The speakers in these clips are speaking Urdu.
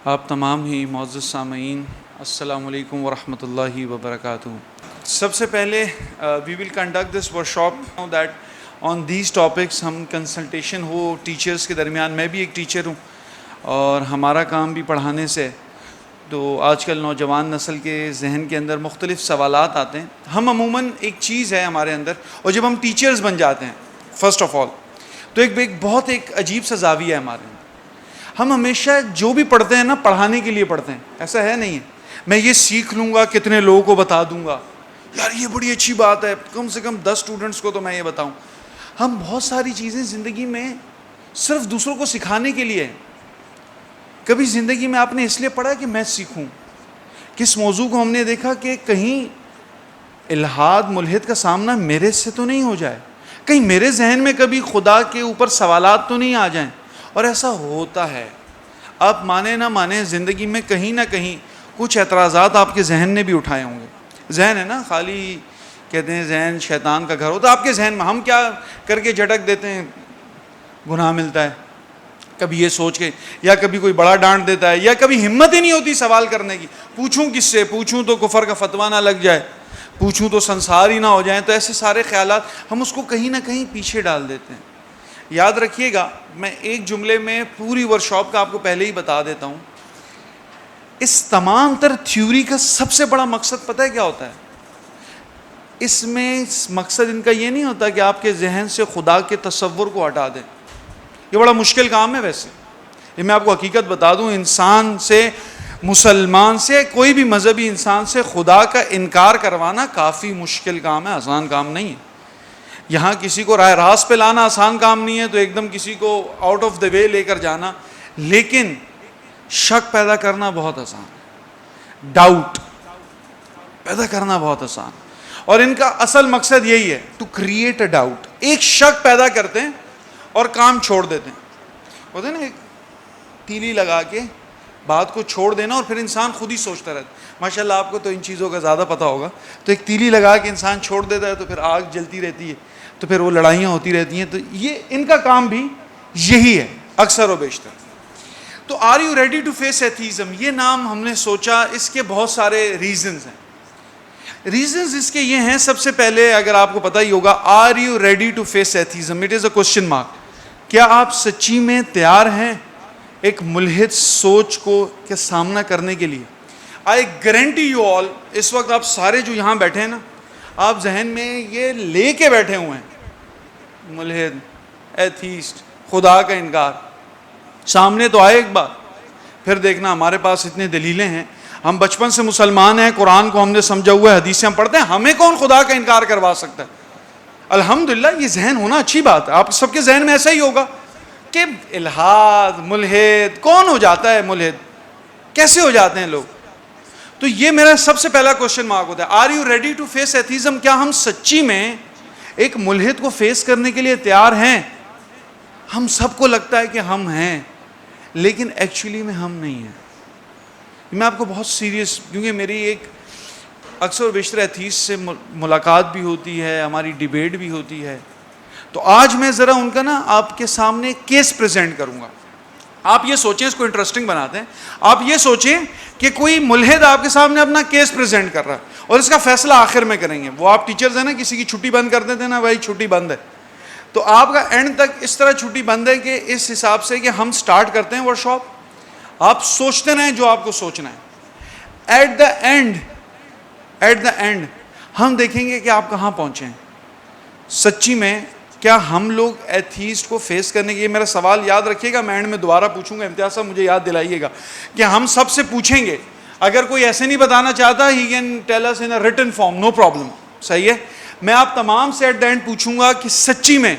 آپ تمام ہی معزز سامعین، السلام علیکم ورحمۃ اللہ وبرکاتہ۔ سب سے پہلے we will conduct this workshop that on these topics, ہم کنسلٹیشن ہو ٹیچرز کے درمیان۔ میں بھی ایک ٹیچر ہوں اور ہمارا کام بھی پڑھانے سے، تو آج کل نوجوان نسل کے ذہن کے اندر مختلف سوالات آتے ہیں۔ ہم عموماً ایک چیز ہے ہمارے اندر، اور جب ہم ٹیچرز بن جاتے ہیں فرسٹ آف آل، تو ایک عجیب سا زاویہ ہے ہمارے اندر۔ ہم ہمیشہ جو بھی پڑھتے ہیں نا، پڑھانے کے لیے پڑھتے ہیں، ایسا ہے نہیں ہے میں یہ سیکھ لوں گا کتنے لوگوں کو بتا دوں گا، یار یہ بڑی اچھی بات ہے، کم سے کم 10 اسٹوڈنٹس کو تو میں یہ بتاؤں۔ ہم بہت ساری چیزیں زندگی میں صرف دوسروں کو سکھانے کے لیے، کبھی زندگی میں آپ نے اس لیے پڑھا کہ میں سیکھوں۔ کس موضوع کو ہم نے دیکھا کہ کہیں الحاد ملحد کا سامنا میرے سے تو نہیں ہو جائے، کہیں میرے ذہن میں کبھی خدا کے اوپر سوالات تو نہیں آ جائیں۔ اور ایسا ہوتا ہے، آپ مانیں نہ مانیں، زندگی میں کہیں نہ کہیں کچھ اعتراضات آپ کے ذہن نے بھی اٹھائے ہوں گے۔ ذہن ہے نا، خالی کہتے ہیں ذہن شیطان کا گھر ہوتا ہے۔ آپ کے ذہن میں ہم کیا کر کے جھٹک دیتے ہیں، گناہ ملتا ہے کبھی یہ سوچ کے، یا کبھی کوئی بڑا ڈانٹ دیتا ہے، یا کبھی ہمت ہی نہیں ہوتی سوال کرنے کی، پوچھوں کس سے، پوچھوں تو کفر کا فتویٰ نہ لگ جائے، پوچھوں تو سنسار ہی نہ ہو جائیں۔ تو ایسے سارے خیالات ہم اس کو کہیں نہ کہیں پیچھے ڈال دیتے ہیں۔ یاد رکھیے گا، میں ایک جملے میں پوری ورکشاپ کا آپ کو پہلے ہی بتا دیتا ہوں، اس تمام تر تھیوری کا سب سے بڑا مقصد پتہ ہے کیا ہوتا ہے؟ اس میں مقصد ان کا یہ نہیں ہوتا کہ آپ کے ذہن سے خدا کے تصور کو ہٹا دیں۔ یہ بڑا مشکل کام ہے ویسے، یہ میں آپ کو حقیقت بتا دوں، انسان سے، مسلمان سے، کوئی بھی مذہبی انسان سے خدا کا انکار کروانا کافی مشکل کام ہے، آسان کام نہیں ہے۔ یہاں کسی کو راہ راست پہ لانا آسان کام نہیں ہے، تو ایک دم کسی کو آؤٹ آف دا وے لے کر جانا، لیکن شک پیدا کرنا بہت آسان ہے، ڈاؤٹ پیدا کرنا بہت آسان۔ اور ان کا اصل مقصد یہی ہے، ٹو کریٹ اے ڈاؤٹ، ایک شک پیدا کرتے ہیں اور کام چھوڑ دیتے ہیں۔ ہوتے ہیں نا، ایک تیلی لگا کے بات کو چھوڑ دینا، اور پھر انسان خود ہی سوچتا رہتا ہے۔ ماشاءاللہ آپ کو تو ان چیزوں کا زیادہ پتہ ہوگا۔ تو ایک تیلی لگا کے انسان چھوڑ دیتا ہے، تو پھر آگ جلتی رہتی ہے، تو پھر وہ لڑائیاں ہوتی رہتی ہیں۔ تو یہ ان کا کام بھی یہی ہے اکثر و بیشتر۔ تو are you ready to face atheism, یہ نام ہم نے سوچا، اس کے بہت سارے ریزنز ہیں۔ ریزنز اس کے یہ ہیں، سب سے پہلے اگر آپ کو پتہ ہی ہوگا، are you ready to face atheism, it is a question mark. کیا آپ سچی میں تیار ہیں ایک ملحد سوچ کو کے سامنا کرنے کے لیے؟ آئی گارنٹی یو آل، اس وقت آپ سارے جو یہاں بیٹھے ہیں نا، آپ ذہن میں یہ لے کے بیٹھے ہوئے ہیں، ملحد، ایتھیسٹ، خدا کا انکار۔ سامنے تو آئے ایک بار، پھر دیکھنا ہمارے پاس اتنے دلیلیں ہیں، ہم بچپن سے مسلمان ہیں، قرآن کو ہم نے سمجھا ہوا ہے، حدیثیں ہم پڑھتے ہیں، ہمیں کون خدا کا انکار کروا سکتا ہے؟ الحمدللہ، یہ ذہن ہونا اچھی بات ہے۔ آپ سب کے ذہن میں ایسا ہی ہوگا کہ الحاد، ملحد، کون ہو جاتا ہے ملحد؟ کیسے ہو جاتے ہیں لوگ؟ تو یہ میرا سب سے پہلا کوسچن مارک ہوتا ہے، are you ready to face atheism? کیا ہم سچی میں ایک ملحد کو فیس کرنے کے لیے تیار ہیں؟ ہم سب کو لگتا ہے کہ ہم ہیں، لیکن ایکچولی میں ہم نہیں ہیں۔ میں آپ کو بہت سیریس، کیونکہ میری ایک اکثر و بیشتر ایتھیسٹ سے ملاقات بھی ہوتی ہے، ہماری ڈیبیٹ بھی ہوتی ہے، تو آج میں ذرا ان کا نا آپ کے سامنے کیس پریزنٹ کروں گا۔ آپ یہ سوچیں، اس کو انٹرسٹنگ بناتے ہیں، آپ یہ سوچیں کہ کوئی ملحد آپ کے سامنے اپنا کیس پریزنٹ کر رہا ہے، اور اس کا فیصلہ آخر میں کریں گے۔ وہ آپ ٹیچرز ہیں نا، کسی کی چھٹی بند کر دیتے ہیں نا، بھائی چھٹی بند ہے، تو آپ کا اینڈ تک اس طرح چھٹی بند ہے کہ اس حساب سے کہ ہم سٹارٹ کرتے ہیں ورکشاپ، آپ سوچتے رہیں جو آپ کو سوچنا ہے، ایٹ دا اینڈ ہم دیکھیں گے کہ آپ کہاں پہنچے ہیں۔ سچی میں کیا ہم لوگ ایتھیسٹ کو فیس کرنے کے، یہ میرا سوال یاد رکھیے گا، میں اینڈ میں دوبارہ پوچھوں گا، امتیاز صاحب مجھے یاد دلائیے گا کہ ہم سب سے پوچھیں گے۔ اگر کوئی ایسے نہیں بتانا چاہتا، he can tell us in a written form, no problem, صحیح ہے۔ میں آپ تمام سے ایٹ دا اینڈ پوچھوں گا کہ سچی میں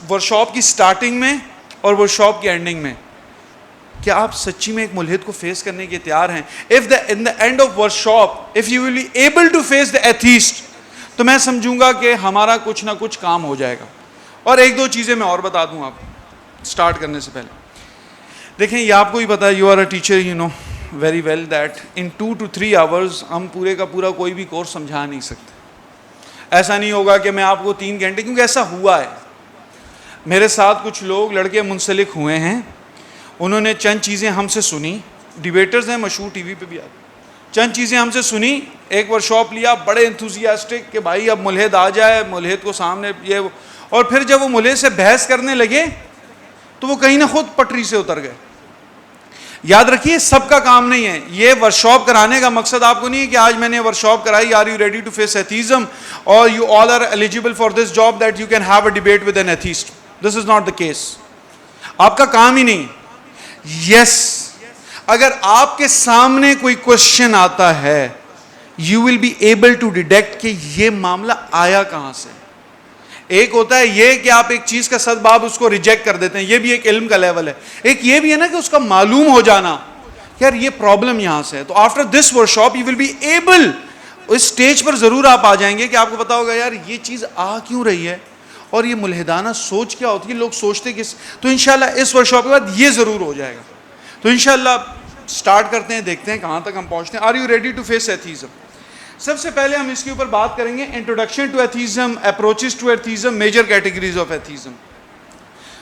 ورکشاپ کی سٹارٹنگ میں اور ورکشاپ کی اینڈنگ میں کیا آپ سچی میں ایک ملحد کو فیس کرنے کے تیار ہیں؟ in the end of workshop, if you will be able to face the atheist, تو میں سمجھوں گا کہ ہمارا کچھ نہ کچھ کام ہو جائے گا۔ اور ایک دو چیزیں میں اور بتا دوں آپ سٹارٹ کرنے سے پہلے۔ دیکھیں، یہ آپ کو ہی پتا ہے، you are a teacher, you know very well that in 2 to 3 hours ہم پورے کا پورا کوئی بھی کورس سمجھا نہیں سکتے۔ ایسا نہیں ہوگا کہ میں آپ کو 3 گھنٹے، کیونکہ ایسا ہوا ہے میرے ساتھ، کچھ لوگ لڑکے منسلک ہوئے ہیں، انہوں نے چند چیزیں ہم سے سنی, ڈیبیٹرز ہیں مشہور ٹی وی پہ بھی آتے, چند چیزیں ہم سے سنی, ایک ورکشاپ لیا بڑے انتھوزیاسٹک کہ بھائی اب ملحد آ جائے, ملحد کو سامنے یہ, اور پھر جب وہ ملحد سے بحث کرنے لگے تو وہ کہیں نہ خود پٹری سے اتر گئے. یاد رکھیے سب کا کام نہیں ہے. یہ ورکشاپ کرانے کا مقصد آپ کو نہیں ہے کہ آج میں نے ورکشاپ کرائی, are you ready to face atheism, اور you all are eligible for this job that you can have a debate with an atheist. This is not the case. آپ کا کام ہی نہیں. یس, اگر آپ کے سامنے کوئی کوشچن آتا ہے you will be able to detect کہ یہ معاملہ آیا کہاں سے. ایک ہوتا ہے یہ کہ آپ ایک چیز کا سبب اس کو ریجیکٹ کر دیتے ہیں, یہ بھی ایک علم کا لیول ہے. ایک یہ بھی ہے نا کہ اس کا معلوم ہو جانا کہ یار یہ پرابلم یہاں سے ہے. تو after this workshop you will be able, اس اسٹیج پر ضرور آپ آ جائیں گے کہ آپ کو پتا ہوگا یار یہ چیز آ کیوں رہی ہے اور یہ ملحدانہ سوچ کیا ہوتی ہے, لوگ سوچتے کس. تو انشاءاللہ اس ورکشاپ کے بعد یہ ضرور ہو جائے گا. تو انشاءاللہ سٹارٹ کرتے ہیں, دیکھتے ہیں کہاں تک ہم پہنچتے ہیں. Are you ready to face atheism? سب سے پہلے ہم اس کے اوپر بات کریں گے introduction to atheism, approaches to atheism, major categories of atheism.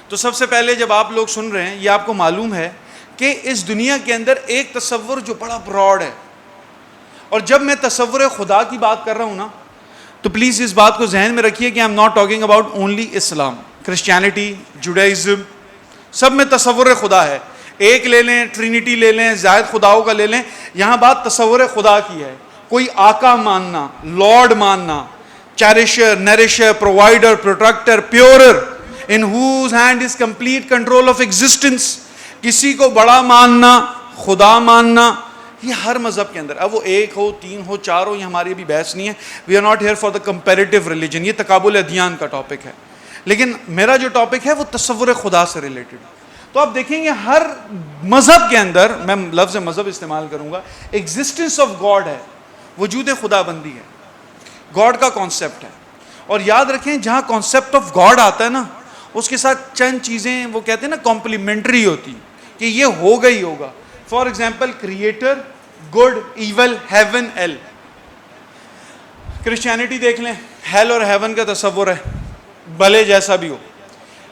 تو سب سے پہلے جب آپ لوگ سن رہے ہیں, یہ آپ کو معلوم ہے کہ اس دنیا کے اندر ایک تصور جو بڑا براڈ ہے, اور جب میں تصور خدا کی بات کر رہا ہوں نا تو پلیز اس بات کو ذہن میں رکھیے کہ I am not talking about only Islam, Christianity, Judaism, سب میں تصور خدا ہے. ایک لے لیں, ٹرینٹی لے لیں, زائد خداؤں کا لے لیں, یہاں بات تصور خدا کی ہے. کوئی آقا ماننا, لارڈ ماننا, cherisher, nourisher, provider, protector, purer, in whose hand is complete control of existence, کسی کو بڑا ماننا, خدا ماننا, یہ ہر مذہب کے اندر. اب وہ ایک ہو, تین ہو, چار ہو, یہ ہماری ابھی بحث نہیں ہے. We are not here for the comparative religion, یہ تقابل ادیان کا ٹاپک ہے. لیکن میرا جو ٹاپک ہے وہ تصور خدا سے ریلیٹڈ. تو آپ دیکھیں گے ہر مذہب کے اندر, میں لفظ مذہب استعمال کروں گا, ایگزسٹنس آف گاڈ ہے, وجود خدا بندی ہے, گاڈ کا کانسیپٹ ہے. اور یاد رکھیں جہاں کانسیپٹ آف گاڈ آتا ہے نا, اس کے ساتھ چند چیزیں وہ کہتے ہیں نا کمپلیمنٹری ہوتی کہ یہ ہوگا ہی ہوگا. For example creator, good, evil, heaven, hell. Christianity دیکھ لیں, ہیل اور ہیون کا تصور ہے, بھلے جیسا بھی ہو.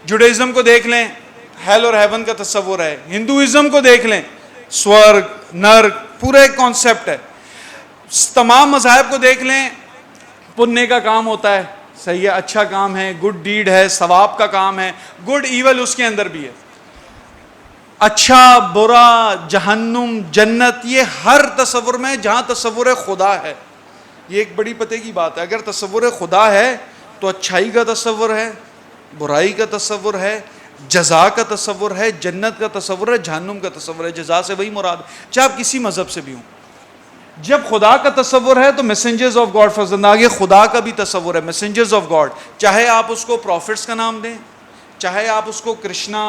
جوڈائزم کو دیکھ لیں, ہیل اور ہیون کا تصور ہے. ہندوازم کو دیکھ لیں, سورگ, نرک, پورا ایک کانسیپٹ ہے. تمام مذاہب کو دیکھ لیں, پنیہ کا کام ہوتا ہے, صحیح ہے, اچھا کام ہے, گڈ ڈیڈ ہے, ثواب کا کام ہے. گڈ ایول اس کے اندر بھی ہے, اچھا برا, جہنم, جنت, یہ ہر تصور میں جہاں تصور خدا ہے. یہ ایک بڑی پتے کی بات ہے. اگر تصور خدا ہے تو اچھائی کا تصور ہے, برائی کا تصور ہے, جزا کا تصور ہے, جنت کا تصور ہے, جہنم کا تصور ہے. جزا سے وہی مراد, چاہے آپ کسی مذہب سے بھی ہوں. جب خدا کا تصور ہے تو میسنجرز آف گاڈ, فرزند آگے خدا کا بھی تصور ہے, میسنجرز آف گاڈ. چاہے آپ اس کو پروفٹس کا نام دیں, چاہے آپ اس کو کرشنا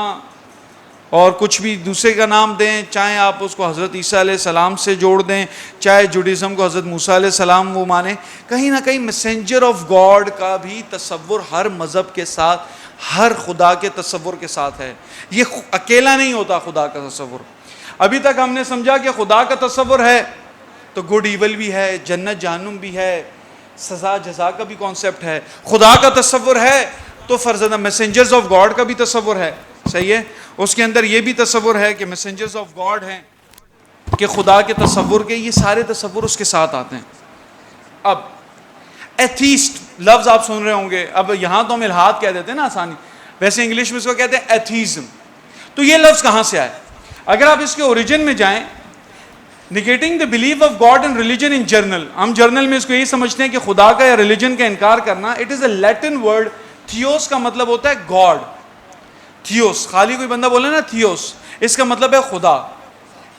اور کچھ بھی دوسرے کا نام دیں, چاہے آپ اس کو حضرت عیسیٰ علیہ السلام سے جوڑ دیں, چاہے جوڈیزم کو حضرت موسیٰ علیہ السلام وہ مانیں, کہیں نہ کہیں میسنجر آف گاڈ کا بھی تصور ہر مذہب کے ساتھ, ہر خدا کے تصور کے ساتھ ہے. یہ اکیلا نہیں ہوتا خدا کا تصور. ابھی تک ہم نے سمجھا کہ خدا کا تصور ہے تو گڈ ایول بھی ہے, جنت جہنم بھی ہے, سزا جزا کا بھی کانسیپٹ ہے. خدا کا تصور ہے تو فرزندہ میسنجرز آف گاڈ کا بھی تصور ہے, صحیح ہے. اس کے اندر یہ بھی تصور ہے کہ میسنجرز آف گاڈ ہیں, کہ خدا کے تصور کے یہ سارے تصور اس کے ساتھ آتے ہیں. اب ایتھیسٹ لفظ آپ سن رہے ہوں گے, اب یہاں تو ہم الحاد کہہ دیتے ہیں نا آسانی, ویسے انگلش میں اس کو کہتے ہیں ایتھیزم. تو یہ لفظ کہاں سے آئے؟ اگر آپ اس کے اوریجن میں جائیں, negating the belief of God and religion in general, ہم جرنل میں اس کو یہی سمجھتے ہیں کہ خدا کا یا ریلیجن کا انکار کرنا. It is a Latin word, theos کا مطلب ہوتا ہے گاڈ. تھیوس, خالی کوئی بندہ بولے نا تھیوس, اس کا مطلب ہے خدا.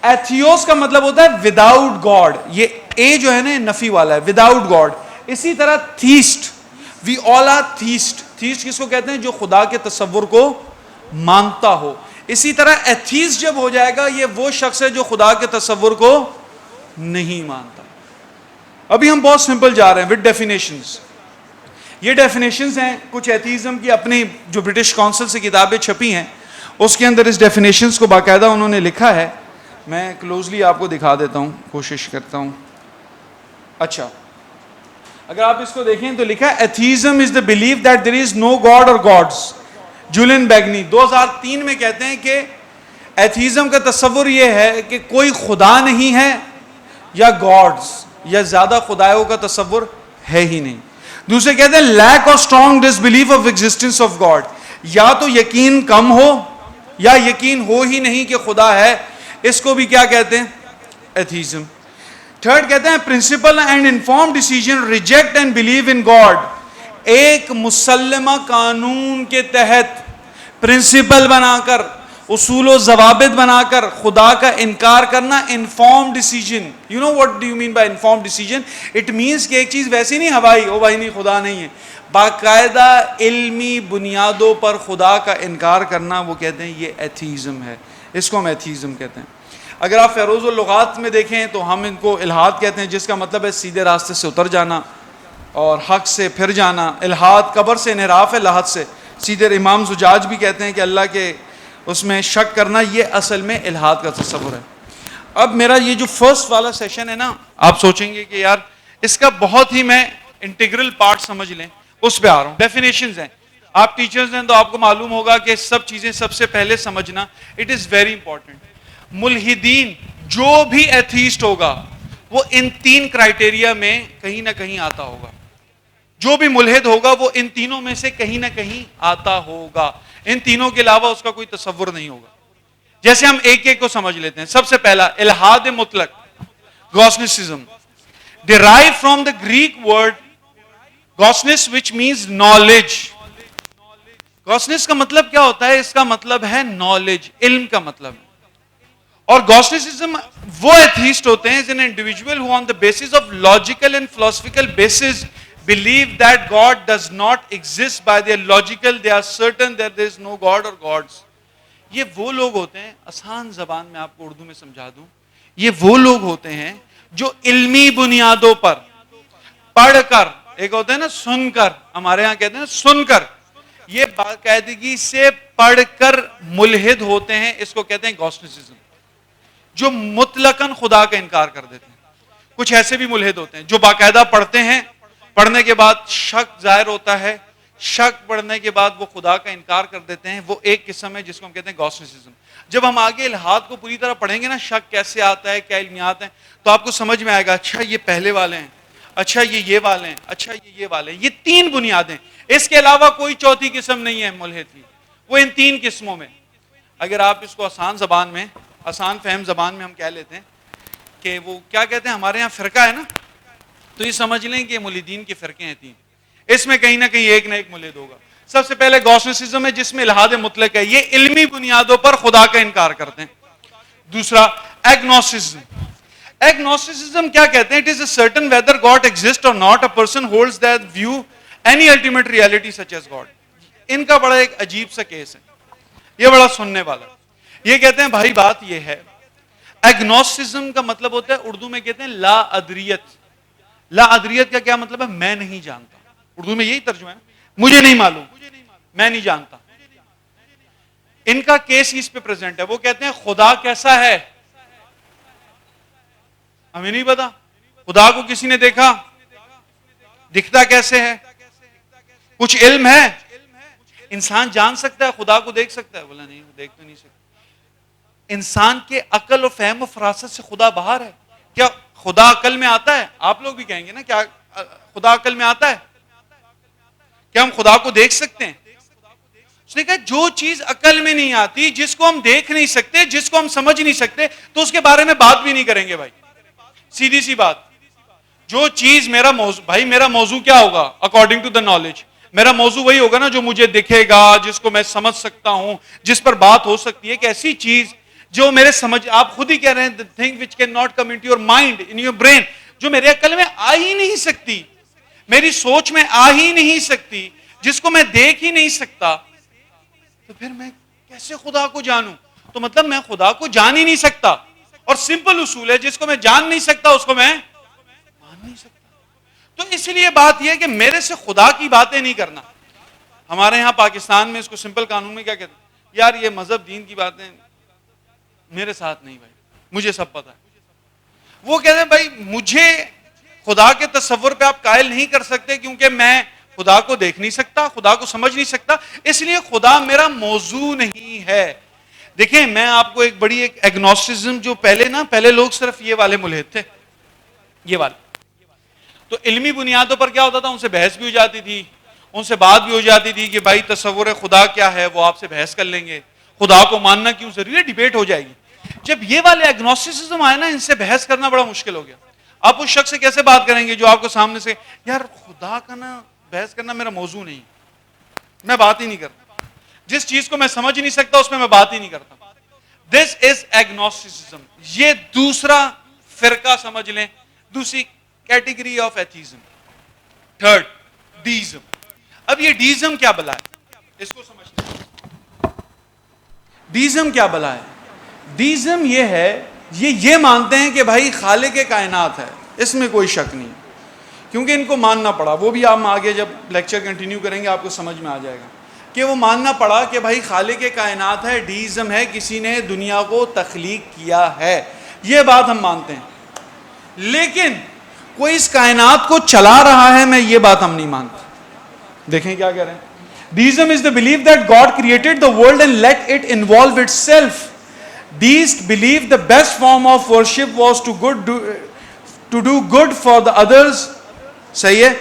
ایتھیوس کا مطلب ہوتا ہے وداؤٹ گاڈ, یہ اے جو ہے نا نفی والا ہے, وداؤٹ گاڈ. اسی طرح تھیسٹ, وی آل آر تھیسٹ. تھیسٹ کس کو کہتے ہیں؟ جو خدا کے تصور کو مانتا ہو. اسی طرح ایتھیسٹ جب ہو جائے گا, یہ وہ شخص ہے جو خدا کے تصور کو نہیں مانتا. ابھی ہم بہت سمپل جا رہے ہیں ود ڈیفینیشنز. یہ ڈیفینیشنز ہیں کچھ ایتھیزم کی, اپنی جو برٹش کونسل سے کتابیں چھپی ہیں اس کے اندر اس ڈیفینیشنز کو باقاعدہ انہوں نے لکھا ہے. میں کلوزلی آپ کو دکھا دیتا ہوں, کوشش کرتا ہوں. اچھا, اگر آپ اس کو دیکھیں تو لکھا ہے atheism is the belief that there is no God اور گاڈز. جولین بیگنی 2003 میں کہتے ہیں کہ ایتھیزم کا تصور یہ ہے کہ کوئی خدا نہیں ہے یا گاڈز یا زیادہ خدایوں کا تصور ہے ہی نہیں. دوسرے کہتے ہیں lack or strong disbelief of existence of God, یا تو یقین کم ہو یا یقین ہو ہی نہیں کہ خدا ہے. اس کو بھی کیا کہتے ہیں؟ ایتھیزم. تھرڈ کہتے ہیں principle and inform decision reject and believe in God. ایک مسلمہ قانون کے تحت پرنسپل بنا کر, اصول و ضوابط بنا کر خدا کا انکار کرنا. Inform decision, you know what do you mean by inform decision? It means کہ ایک چیز ویسی نہیں ہوائی, او بھائی نہیں خدا نہیں ہے, باقاعدہ علمی بنیادوں پر خدا کا انکار کرنا, وہ کہتے ہیں یہ ایتھیزم ہے. اس کو ہم ایتھیزم کہتے ہیں. اگر آپ فیروز اللغات میں دیکھیں تو ہم ان کو الحاد کہتے ہیں, جس کا مطلب ہے سیدھے راستے سے اتر جانا اور حق سے پھر جانا. الحاد قبر سے انحراف ہے, لحد سے سیدھے. امام زجاج بھی کہتے ہیں کہ اللہ کے اس میں شک کرنا, یہ اصل میں الحاد کا تصور ہے. اب میرا یہ جو فرسٹ والا سیشن ہے نا, آپ سوچیں گے کہ یار اس کا بہت ہی میں انٹیگرل پارٹ سمجھ لیں, اس پہ آ رہا ہوں. ڈیفینیشنز ہیں, آپ ٹیچرز ہیں تو آپ کو معلوم ہوگا کہ سب چیزیں سب سے پہلے سمجھنا اٹ از ویری امپورٹنٹ. ملحدین جو بھی ایتھیسٹ ہوگا وہ ان تین کرائٹیریا میں کہیں نہ کہیں آتا ہوگا. جو بھی ملحد ہوگا وہ ان تینوں میں سے کہیں نہ کہیں آتا ہوگا. ان تینوں کے علاوہ اس کا کوئی تصور نہیں ہوگا. جیسے ہم ایک ایک کو سمجھ لیتے ہیں. سب سے پہلا الحاد مطلق, gnosticism, derive from the Greek word gnosis which means knowledge. Gnosis کا مطلب کیا ہوتا ہے؟ اس کا مطلب ہے نالج, علم کا مطلب ہے. اور گوسنسزم وہ ایتھیسٹ ہوتے ہیں an individual who on the basis of logical and philosophical basis believe that God does not exist. By their logical they are certain that there is no God or gods. یہ وہ لوگ ہوتے ہیں, آسان زبان میں آپ کو اردو میں سمجھا دوں, یہ وہ لوگ ہوتے ہیں جو علمی بنیادوں پر پڑھ کر, ایک ہوتا ہے نا سن کر, ہمارے ہاں کہتے ہیں سن کر, یہ باقاعدگی سے پڑھ کر ملحد ہوتے ہیں. اس کو کہتے ہیں گوسنسزم, جو مطلقاً خدا کا انکار کر دیتے ہیں. کچھ ایسے بھی ملحد ہوتے ہیں جو باقاعدہ پڑھتے ہیں, پڑھنے کے بعد شک ظاہر ہوتا ہے, شک پڑھنے کے بعد وہ خدا کا انکار کر دیتے ہیں. وہ ایک قسم ہے جس کو ہم کہتے ہیں گوسنسزم. جب ہم آگے الحاد کو پوری طرح پڑھیں گے نا, شک کیسے آتا ہے, کیا علمیات ہیں, تو آپ کو سمجھ میں آئے گا اچھا یہ پہلے والے ہیں, اچھا یہ والے ہیں, اچھا یہ والے ہیں. یہ تین بنیادیں, اس کے علاوہ کوئی چوتھی قسم نہیں ہے ملحد کی. وہ ان تین قسموں میں. اگر آپ اس کو آسان زبان میں, آسان فہم زبان میں ہم کہہ لیتے ہیں کہ وہ کیا کہتے ہیں, ہمارے یہاں فرقہ ہے نا, تو یہ سمجھ لیں کہ ملحدین کے فرقے ہیں تین. اس میں کہیں نہ کہیں ایک نہ ایک ملحد ہوگا. سب سے پہلے گوسنسزم ہے جس میں الحاد مطلق ہے, یہ علمی بنیادوں پر خدا کا انکار کرتے ہیں. دوسرا ایگنوسٹسزم. ایگنوسٹسزم کیا کہتے ہیں؟ It is a certain whether God exist or not, a person holds that view any ultimate reality such as God. ان کا بڑا ایک عجیب سا کیس ہے, یہ بڑا سننے والا. یہ کہتے ہیں بھائی بات یہ ہے, ایگنوسٹسزم کا مطلب ہوتا ہے, اردو میں کہتے ہیں لا ادریت. لا ادریت کا کیا مطلب ہے؟ میں نہیں جانتا. اردو میں یہی ترجمہ ہے, مجھے نہیں معلوم, میں نہیں جانتا. ان کا کیس اس پہ پریزنٹ ہے. وہ کہتے ہیں خدا کیسا ہے ہمیں نہیں پتا, خدا کو کسی نے دیکھا, دکھتا کیسے ہے, کچھ علم ہے, انسان جان سکتا ہے خدا کو دیکھ سکتا ہے؟ بولا نہیں, دیکھ تو نہیں سکتا. انسان کے عقل و فہم و فراست سے خدا باہر ہے. کیا خدا عقل میں آتا ہے؟ آپ لوگ بھی کہیں گے نا, کیا خدا عقل میں آتا ہے؟ کیا ہم خدا کو دیکھ سکتے ہیں؟ اس نے کہا جو چیز عقل میں نہیں آتی, جس کو ہم دیکھ نہیں سکتے, جس کو ہم سمجھ نہیں سکتے, تو اس کے بارے میں بات بھی نہیں کریں گے بھائی. سیدھی سی بات. جو چیز میرا موضوع, بھائی میرا موضوع کیا ہوگا اکارڈنگ ٹو دا نالج؟ میرا موضوع وہی ہوگا نا جو مجھے دکھے گا, جس کو میں سمجھ سکتا ہوں, جس پر بات ہو سکتی ہے. کہ ایسی چیز جو میرے سمجھ, آپ خود ہی کہہ رہے ہیں the thing which cannot come into your mind, in your brain, جو میرے عقل میں آ ہی نہیں سکتی, میری سوچ میں آ ہی نہیں سکتی, جس کو میں دیکھ ہی نہیں سکتا, تو پھر میں کیسے خدا کو جانوں؟ تو مطلب میں خدا کو جان ہی نہیں سکتا. اور سمپل اصول ہے, جس کو میں جان نہیں سکتا اس کو میں مان نہیں سکتا. تو اس لیے بات یہ ہے کہ میرے سے خدا کی باتیں نہیں کرنا. ہمارے ہاں پاکستان میں اس کو سمپل قانون میں کیا کہتے ہیں, یار یہ مذہب دین کی باتیں میرے ساتھ نہیں بھائی, مجھے سب پتا ہے. وہ کہتے ہیں بھائی مجھے خدا کے تصور پہ آپ قائل نہیں کر سکتے, کیونکہ میں خدا کو دیکھ نہیں سکتا, خدا کو سمجھ نہیں سکتا, اس لیے خدا میرا موضوع نہیں ہے. دیکھیں میں آپ کو ایک بڑی ایک ایگنوسٹسزم جو پہلے لوگ صرف یہ والے ملحد تھے، یہ والے، تو علمی بنیادوں پر کیا ہوتا تھا، ان سے بحث بھی ہو جاتی تھی، ان سے بات بھی ہو جاتی تھی کہ بھائی تصور خدا کیا ہے، وہ آپ سے بحث کر لیں گے، خدا کو ماننا کیوں ضروری ہے، ڈیبیٹ ہو جائے گی. جب یہ والے ایگنوسٹسزم آئے نا، ان سے بحث کرنا بڑا مشکل ہو گیا. آپ اس شخص سے کیسے بات کریں گے جو آپ کو سامنے سے، یار خدا کا نا بحث کرنا میرا موضوع نہیں، میں بات ہی نہیں کرتا، جس چیز کو میں سمجھ نہیں سکتا اس میں بات ہی نہیں کرتا. دس از ایگنوسٹسزم. یہ دوسرا فرقہ سمجھ لیں، دوسری کیٹیگری آف ایتھیزم. تھرڈ، ڈیزم. اب یہ ڈیزم کیا بلا ہے، اس کو سمجھتے ہیں. ڈیزم کیا بلا ہے؟ ڈیزم یہ ہے، یہ مانتے ہیں کہ بھائی خالق کائنات ہے، اس میں کوئی شک نہیں، کیونکہ ان کو ماننا پڑا. وہ بھی آپ آگے جب لیکچر کنٹینیو کریں گے آپ کو سمجھ میں آ جائے گا کہ وہ ماننا پڑا کہ بھائی خالق کائنات ہے. ڈیزم ہے کسی نے دنیا کو تخلیق کیا ہے، یہ بات ہم مانتے ہیں. لیکن کوئی اس کائنات کو چلا رہا ہے، میں یہ بات ہم نہیں مانتے. دیکھیں کیا کہہ رہے ہیں. Deism is the belief that God created the world and let it involve itself. Deists believe the best form of worship was to do good for the others. صحیح ہے.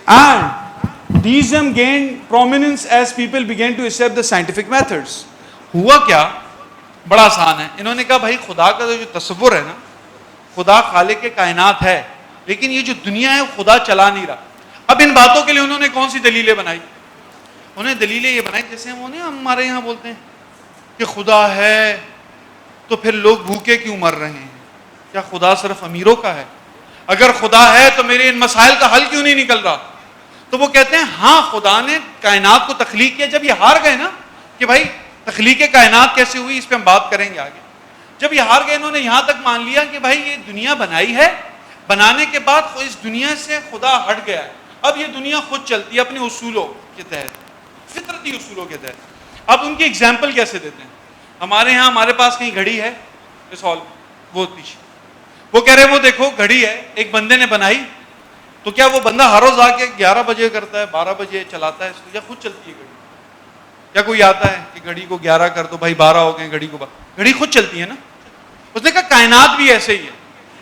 And Deism gained prominence as people began to accept the scientific methods. ہوا کیا؟ بڑا آسان ہے. انہوں نے کہا بھائی خدا کا جو تصور ہے نا، خدا خالق کائنات ہے، لیکن یہ جو دنیا ہے خدا چلا نہیں رہا. اب ان باتوں کے لیے انہوں نے کون سی دلیلیں بنائی؟ انہیں دلیلیں یہ بنائی جیسے وہ نہیں ہمارے یہاں بولتے ہیں کہ خدا ہے تو پھر لوگ بھوکے کیوں مر رہے ہیں، کیا خدا صرف امیروں کا ہے؟ اگر خدا ہے تو میرے ان مسائل کا حل کیوں نہیں نکل رہا؟ تو وہ کہتے ہیں ہاں خدا نے کائنات کو تخلیق کیا. جب یہ ہار گئے نا کہ بھائی تخلیق کائنات کیسے ہوئی، اس پہ ہم بات کریں گے آگے. جب یہ ہار گئے انہوں نے یہاں تک مان لیا کہ بھائی یہ دنیا بنائی ہے، بنانے کے بعد اس دنیا سے خدا ہٹ گیا ہے، اب یہ دنیا خود چلتی ہے اپنے اصولوں کے تحت، فطرتی اصولوں کے تحت. اب ان کی ایگزامپل کیسے دیتے ہیں؟ ہمارے ہاں ہمارے پاس کہیں گھڑی ہے اس ہال میں، وہ پیچھے وہ کہہ رہے وہ دیکھو گھڑی ہے ایک بندے نے بنائی، تو کیا وہ بندہ ہر روز آ کے 11 بجے کرتا ہے، 12 بجے چلاتا ہے اس کو، یا خود چلتی ہے گھڑی؟ یا کوئی آتا ہے کہ گھڑی کو 11 کر دو بھائی 12 ہو گئے، گھڑی خود چلتی ہے نا. اس نے کہا کائنات بھی ایسے ہی ہے.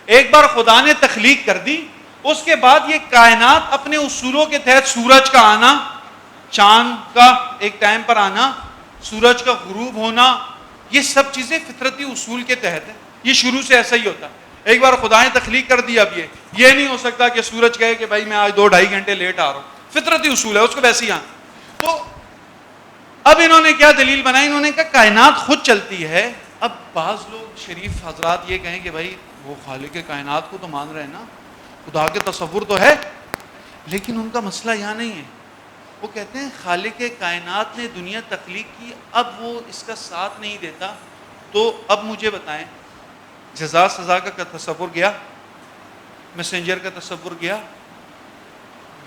ایک بار خدا نے تخلیق کر دی، اس کے بعد یہ کائنات اپنے اصولوں کے تحت، سورج کا آنا، چاند کا ایک ٹائم پر آنا، سورج کا غروب ہونا، یہ سب چیزیں فطرتی اصول کے تحت ہے. یہ شروع سے ایسا ہی ہوتا ہے. ایک بار خدا نے تخلیق کر دی، اب یہ نہیں ہو سکتا کہ سورج کہے کہ بھائی میں آج 2-2.5 گھنٹے لیٹ آ رہا ہوں. فطرتی اصول ہے، اس کو ویسے ہی آنا. تو اب انہوں نے کیا دلیل بنائی؟ انہوں نے کہا کائنات خود چلتی ہے. اب بعض لوگ شریف حضرات یہ کہیں کہ بھائی وہ خالق کائنات کو تو مان رہے ہیں نا، خدا کے تصور تو ہے، لیکن ان کا مسئلہ یہاں نہیں ہے. وہ کہتے ہیں خالق کائنات نے دنیا تخلیق کی، اب وہ اس کا ساتھ نہیں دیتا، تو اب مجھے بتائیں جزا سزا کا تصور گیا، میسنجر کا تصور گیا،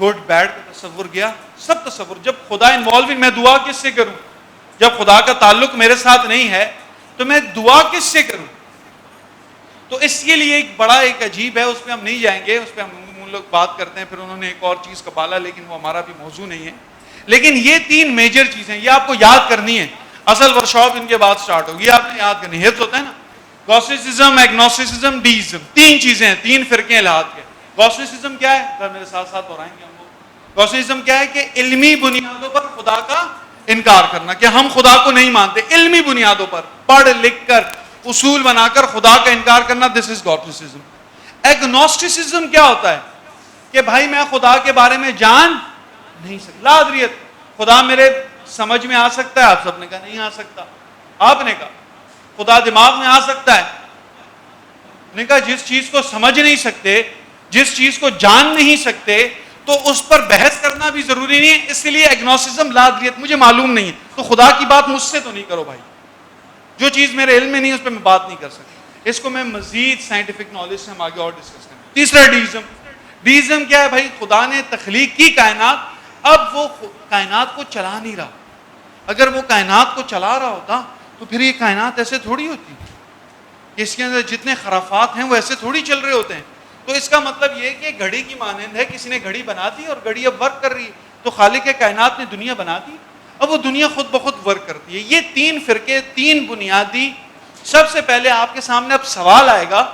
گڈ بیڈ کا تصور گیا، سب تصور. جب خدا انوالو، میں دعا کس سے کروں؟ جب خدا کا تعلق میرے ساتھ نہیں ہے تو میں دعا کس سے کروں؟ تو اس کے لیے ایک بڑا ایک عجیب ہے، اس پہ ہم نہیں جائیں گے، اس پہ ہم لوگ بات کرتے ہیں. پھر انہوں نے ایک اور چیز کا پالا، لیکن وہ ہمارا بھی موضوع نہیں ہے. لیکن یہ 3 میجر چیزیں یہ آپ کو یاد کرنی ہے. اصل ورکشاپ ان کے بعد سٹارٹ ہوگی، یہ آپ نے یاد کرنی ہے. حفظ ہوتا ہے نا، گوسٹسزم، ایگنوسٹسزم، ڈیزم، 3 چیزیں ہیں، 3 فرقے الہات کے. گوسٹسزم کیا ہے؟ ذرا میرے ساتھ ساتھ دہرائیں گے ہم لوگ. گوسٹسزم کیا ہے کہ علمی بنیادوں پر خدا کا انکار کرنا، کہ ہم خدا کو نہیں مانتے. علمی بنیادوں پر پڑھ لکھ کر اصول بنا کر خدا کا انکار کرنا، دس از گوسٹسزم. ایگنوسٹسزم کیا ہوتا ہے؟ کہ بھائی میں خدا کے بارے میں جان نہیں سکتا، لا ادریت، خدا میرے سمجھ میں آ سکتا ہے، آپ سب نے کہا نہیں آ سکتا. آپ نے کہا خدا دماغ میں آ سکتا ہے، نے کہا جس چیز کو سمجھ نہیں سکتے، جس چیز کو جان نہیں سکتے، تو اس پر بحث کرنا بھی ضروری نہیں ہے. اس لیے ایگنوسٹسزم، لا ادریت، مجھے معلوم نہیں ہے تو خدا کی بات مجھ سے تو نہیں کرو بھائی، جو چیز میرے علم میں نہیں اس پہ میں بات نہیں کر سکتا. اس کو میں مزید سائنٹیفک نالج سے ہم آگے اور ڈسکس کریں. تیسرا ڈیزم. ڈیزم کیا ہے؟ بھائی خدا نے تخلیق کی کائنات، اب وہ کائنات کو چلا نہیں رہا. اگر وہ کائنات کو چلا رہا ہوتا تو پھر یہ کائنات ایسے تھوڑی ہوتی کہ اس کے اندر جتنے خرافات ہیں وہ ایسے تھوڑی چل رہے ہوتے ہیں. تو اس کا مطلب یہ کہ گھڑی کی مانند ہے، کسی نے گھڑی بنا دی اور گھڑی اب ورک کر رہی ہے. تو خالق کائنات نے دنیا بنا دی، اب وہ دنیا خود بخود ورک کرتی ہے. یہ 3 فرقے، 3 بنیادی. سب سے پہلے آپ کے سامنے اب سوال آئے گا،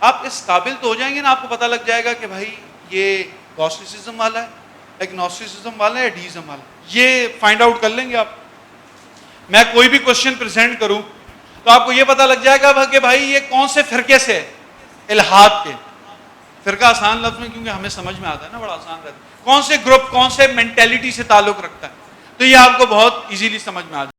آپ اس قابل تو ہو جائیں گے نا، آپ کو پتہ لگ جائے گا کہ بھائی یہ گوسٹسزم والا ہے، ایگنوسٹسزم والا ہے، ڈیزم والا ہے. یہ فائنڈ آؤٹ کر لیں گے آپ. میں کوئی بھی کوشچن پریزنٹ کروں تو آپ کو یہ پتہ لگ جائے گا کہ بھائی یہ کون سے فرقے سے ہے. الحاد کے فرقہ آسان لفظ میں، کیونکہ ہمیں سمجھ میں آتا ہے نا، بڑا آسان رہتا ہے. کون سے گروپ، کون سے مینٹیلٹی سے تعلق رکھتا ہے، تو یہ آپ کو بہت ایزیلی سمجھ میں آ جائے.